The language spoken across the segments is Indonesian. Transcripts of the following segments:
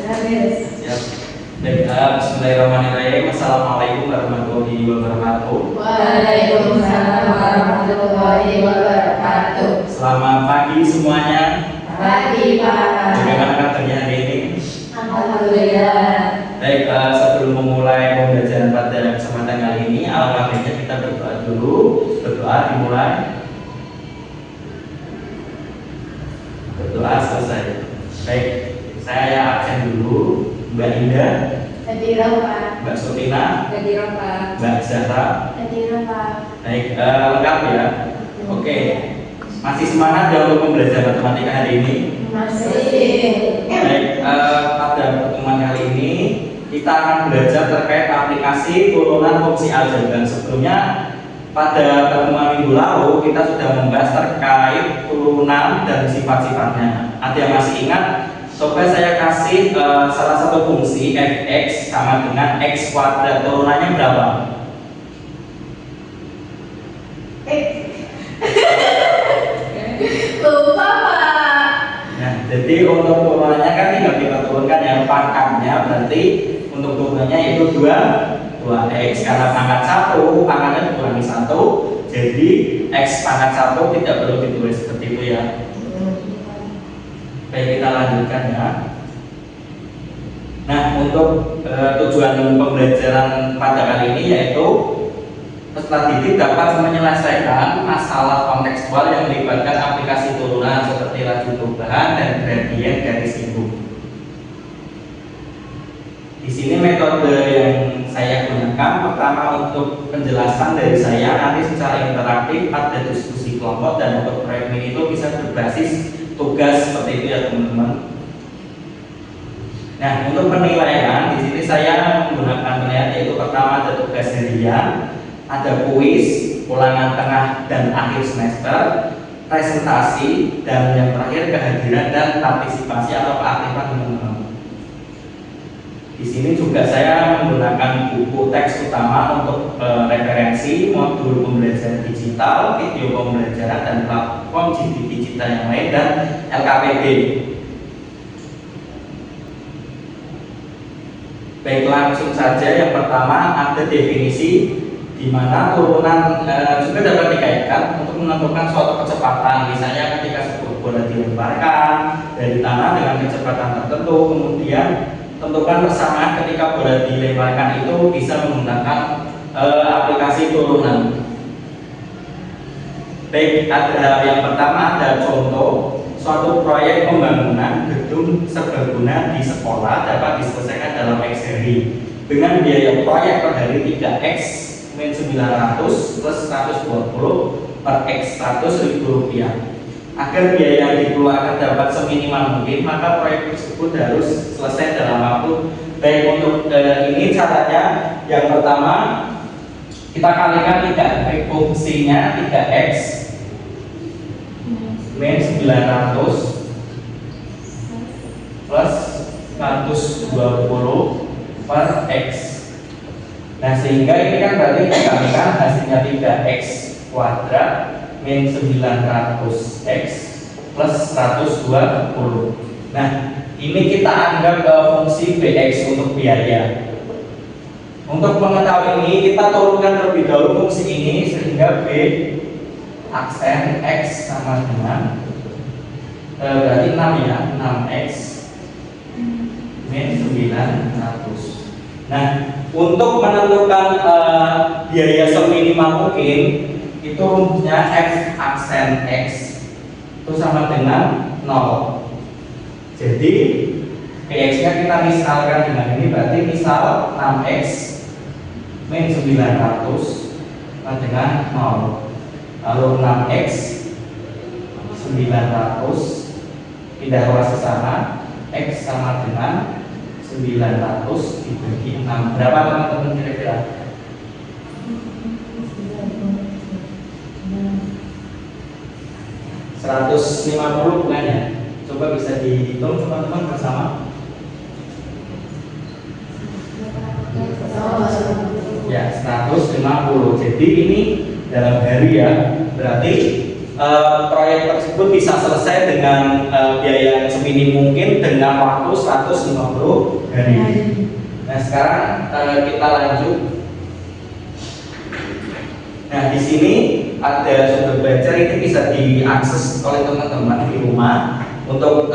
Siap. Baik, bismillahirrahmanirrahim. Assalamualaikum warahmatullahi wabarakatuh. Waalaikumsalam warahmatullahi wabarakatuh. Selamat pagi semuanya. Pagi Pak. Bagaimana kabarnya hari ini? Alhamdulillah. Baik, sebelum memulai pembelajaran pada kesempatan kali ini, alangkah baiknya kita berdoa dulu. Berdoa dimulai. Berdoa selesai. Baik, saya absen dulu. Mbak Indah, Hadirah Pak. Mbak Sutina, Hadirah Pak. Mbak Zahra. Hadirah Pak. Baik, lengkap ya. Oke, masih semangat ya untuk pembelajaran matematika hari ini? Masih. Baik, pada pertemuan kali ini kita akan belajar terkait aplikasi turunan fungsi aljabar. Sebelumnya pada pertemuan minggu lalu kita sudah membahas terkait turunan dan sifat-sifatnya. Ada yang masih ingat? Coba saya kasih salah satu fungsi fx sama dengan x kuadrat, turunannya berapa? Lupa Pak. Nah, jadi untuk turunannya kan tinggal kita turunkan yang pangkatnya, berarti untuk turunannya yaitu 2x. Karena pangkat 1, pangkatnya dikurangi 1, jadi x pangkat 1 tidak perlu ditulis seperti itu ya. Baik, kita lanjutkan ya. Nah, untuk tujuan pembelajaran pada kali ini yaitu peserta didik dapat menyelesaikan masalah kontekstual yang melibatkan aplikasi turunan seperti laju perubahan dan gradien garis hidup. Di sini metode yang saya gunakan pertama untuk penjelasan dari saya, nanti secara interaktif ada diskusi kelompok, dan untuk proyek ini itu bisa berbasis tugas seperti itu ya teman-teman. Nah, untuk penilaian di sini saya menggunakan penilaian yaitu pertama ada tugas harian, ada kuis, ulangan tengah dan akhir semester, presentasi, dan yang terakhir kehadiran dan partisipasi atau keaktifan teman-teman. Di sini juga saya menggunakan buku teks utama untuk referensi, modul pembelajaran digital, video pembelajaran, dan platform digital yang lain, dan LKPD. Baik, langsung saja. Yang pertama ada definisi di mana turunan juga dapat dikaitkan untuk menentukan suatu kecepatan. Misalnya ketika sebuah bola dilemparkan dari tanah dengan kecepatan tertentu, kemudian tentukan persamaan ketika bola dilemparkan itu bisa menggunakan aplikasi turunan. Baik, ada yang pertama ada contoh suatu proyek pembangunan gedung serbaguna di sekolah dapat diselesaikan dalam X hari dengan biaya proyek per hari 3x min 900 plus 120 per x 100.000 rupiah. Agar biaya yang dikeluarkan dapat seminimal mungkin, maka proyek tersebut harus selesai dalam waktu. Baik, untuk ini caranya yang pertama kita kalikan 3 fungsinya 3x min 900 plus 120 per x. Nah, sehingga ini kan berarti dikalikan hasilnya 3x kuadrat min 900x plus 120. Nah, ini kita anggap fungsi bx untuk biaya. Untuk mengetahui ini kita turunkan terlebih dahulu fungsi ini sehingga b aksen x sama dengan berarti 6 ya, 6x min 900. Nah, untuk menentukan biaya seminimal mungkin itu rumusnya f aksen x itu sama dengan 0. Jadi px nya kita misalkan dengan ini, berarti misal 6x min 900 sama dengan 0. Lalu 6x 900 pindah ruas ke sana, x sama dengan 900 dibagi 6. Berapa teman-teman kira-kira? 150 bukan ya? Coba bisa dihitung teman-teman bersama. Ya, 150. Jadi ini dalam hari ya, berarti proyek tersebut bisa selesai dengan biaya yang seminim mungkin dengan waktu 150 hari. Nah sekarang kita lanjut. Nah di sini ada sumber belajar, ini bisa diakses oleh teman-teman di rumah untuk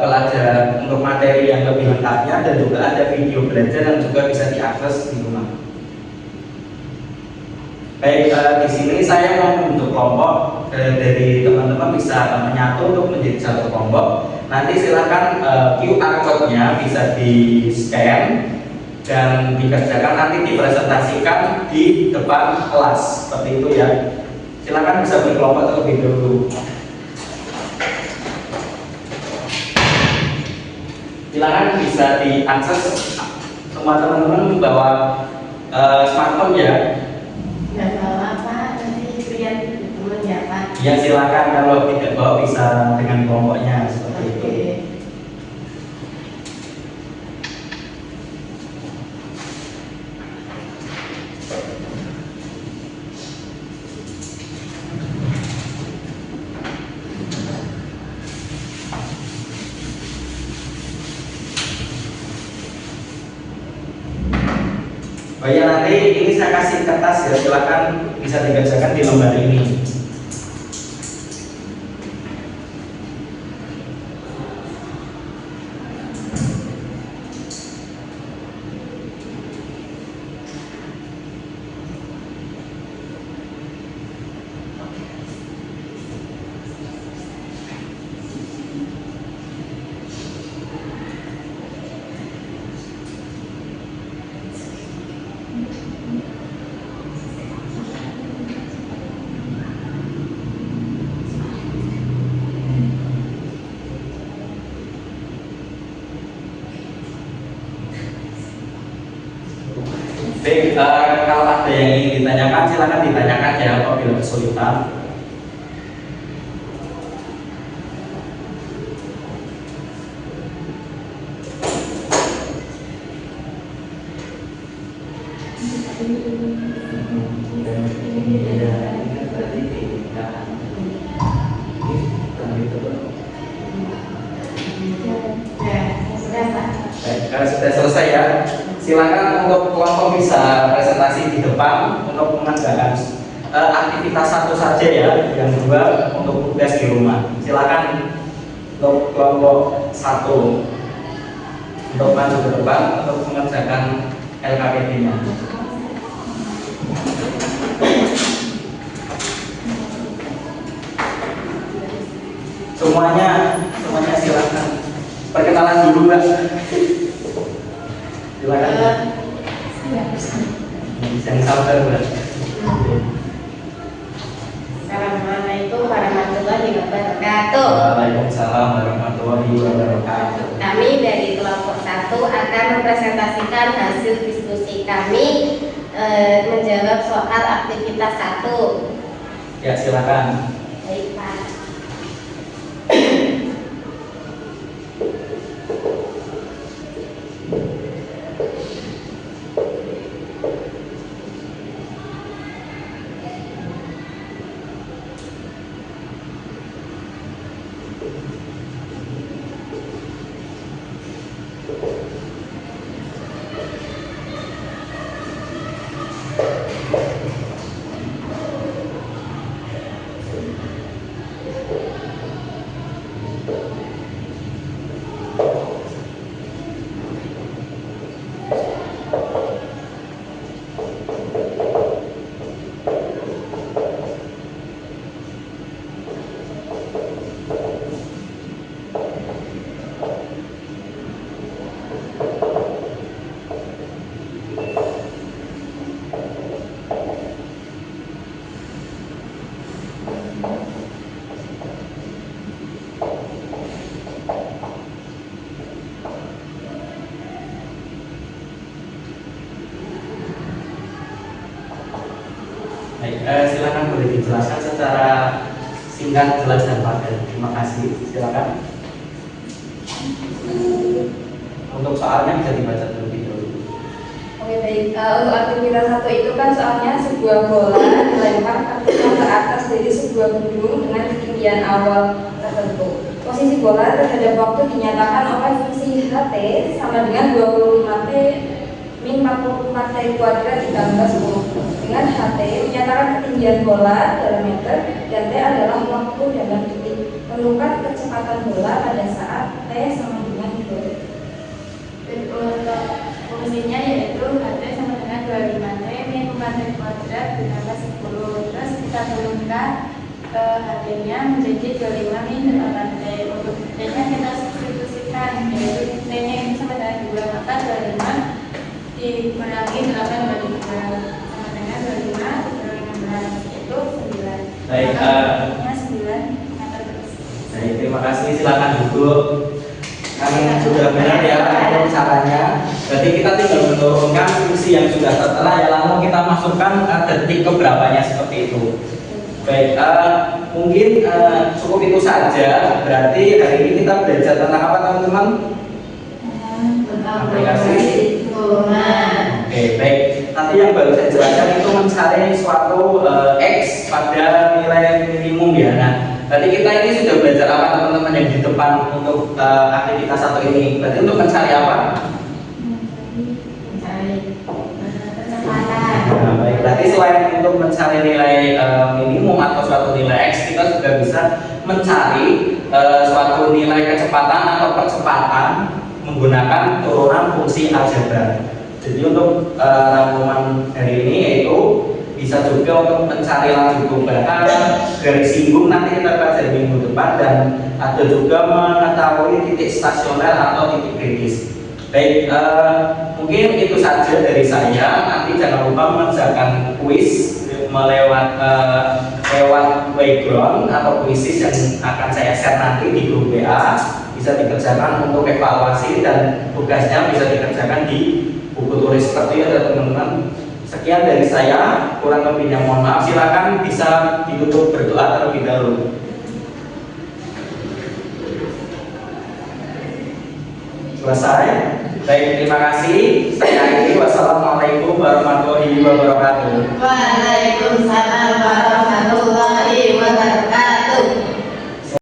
pelajaran, untuk materi yang lebih lengkapnya, dan juga ada video belajar yang juga bisa diakses di rumah. Baik, di sini saya mau membentuk kelompok, dari teman-teman bisa menyatu untuk menjadi satu kelompok. Nanti silakan QR code-nya bisa di-scan dan dikerjakan, nanti dipresentasikan di depan kelas seperti itu ya. Silakan bisa berkelompok terlebih dahulu. Silakan bisa diakses, semua teman-teman membawa smartphone ya. Nggak bawa Pak, nanti lihat teman ya Pak. Ya silakan, kalau tidak bawa bisa dengan kelompoknya seperti itu. Oh ya, nanti ini saya kasih kertas ya, silakan bisa dikerjakan di lembar ini. Baik, kalau ada yang ingin ditanyakan silakan ditanyakan ya apabila kesulitan. Baik, kalau sudah selesai ya, silakan untuk kelompok bisa presentasi di depan untuk mengerjakan aktivitas satu saja ya, yang dua untuk tugas di rumah. Silakan untuk kelompok satu untuk maju ke depan untuk mengerjakan LKPD-nya. Semuanya silakan. Perkenalan dulu Mbak. Silakan. Yang sabar Mbak. Assalamualaikum warahmatullahi wabarakatuh. Waalaikumsalam warahmatullahi wabarakatuh. Kami dari kelompok 1 akan mempresentasikan hasil diskusi kami menjawab soal aktivitas 1. Ya silakan. Baik Pak. Baik, silakan boleh dijelaskan secara singkat, jelas dan padat. Terima kasih. Silakan. Untuk soalnya bisa dibaca terlebih dahulu. Oke baik, untuk aktivitas 1 itu kan soalnya sebuah bola dilempar ke ke atas dari sebuah gedung dengan ketinggian awal tertentu. Posisi bola terhadap waktu dinyatakan oleh fungsi HT sama dengan 25T min 44T kuadrat ditambah 10. Dengan HT menyatakan ketinggian bola dalam meter dan T adalah waktu dalam detik. Tentukan kecepatan bola pada saat T sama dengan 2 detik. Untuk fungsinya yaitu HT sama dengan 25T min 4T kuadrat ditambah 10. Terus kita turunkan ke HT-nya menjadi 25 min 8T. Untuk T-nya kita substitusikan, yaitu T-nya ini sama dengan 2, maka 25 dikurangi 8 bagi 2 sama dengan 25 dikurangi 16, yaitu 9. Baik, Maka 9 meter terus. baik, terima kasih. Silakan duduk. Kan sudah benar ya untuk caranya. Berarti kita tinggal menurunkan fungsi yang sudah tertera ya, lalu kita masukkan detik keberapanya seperti itu. Baik, mungkin cukup itu saja. Berarti hari ini kita belajar tentang apa teman-teman? Aplikasi. Oke, baik. Nanti yang baru saya jelaskan itu mencari suatu X pada nilai minimum ya. Nah, tadi kita ini sudah belajar apa teman-teman yang di depan untuk aktivitas satu ini. Berarti untuk mencari apa? Mencari kecepatan. Nah, baik. Berarti selain untuk mencari nilai minimum atau suatu nilai X, kita juga bisa mencari suatu nilai kecepatan atau percepatan menggunakan turunan fungsi algebra. Jadi untuk rangkuman hari ini yaitu bisa juga untuk mencari laju perubahan, garis singgung nanti kita pelajari minggu depan, dan ada juga mengetahui titik stasioner atau titik kritis. Baik, mungkin itu saja dari saya. Nanti jangan lupa mengerjakan kuis lewat background atau kuisis yang akan saya share nanti di grup WA. Bisa dikerjakan untuk evaluasi dan tugasnya bisa dikerjakan di buku tulis seperti itu ya teman-teman. Sekian dari saya, kurang lebihnya mohon maaf. Silakan bisa ditutup berdoa terlebih dahulu. Selesai. Baik, terima kasih. Saya akhiri. Wassalamualaikum warahmatullahi wabarakatuh. Waalaikumsalam warahmatullahi wabarakatuh.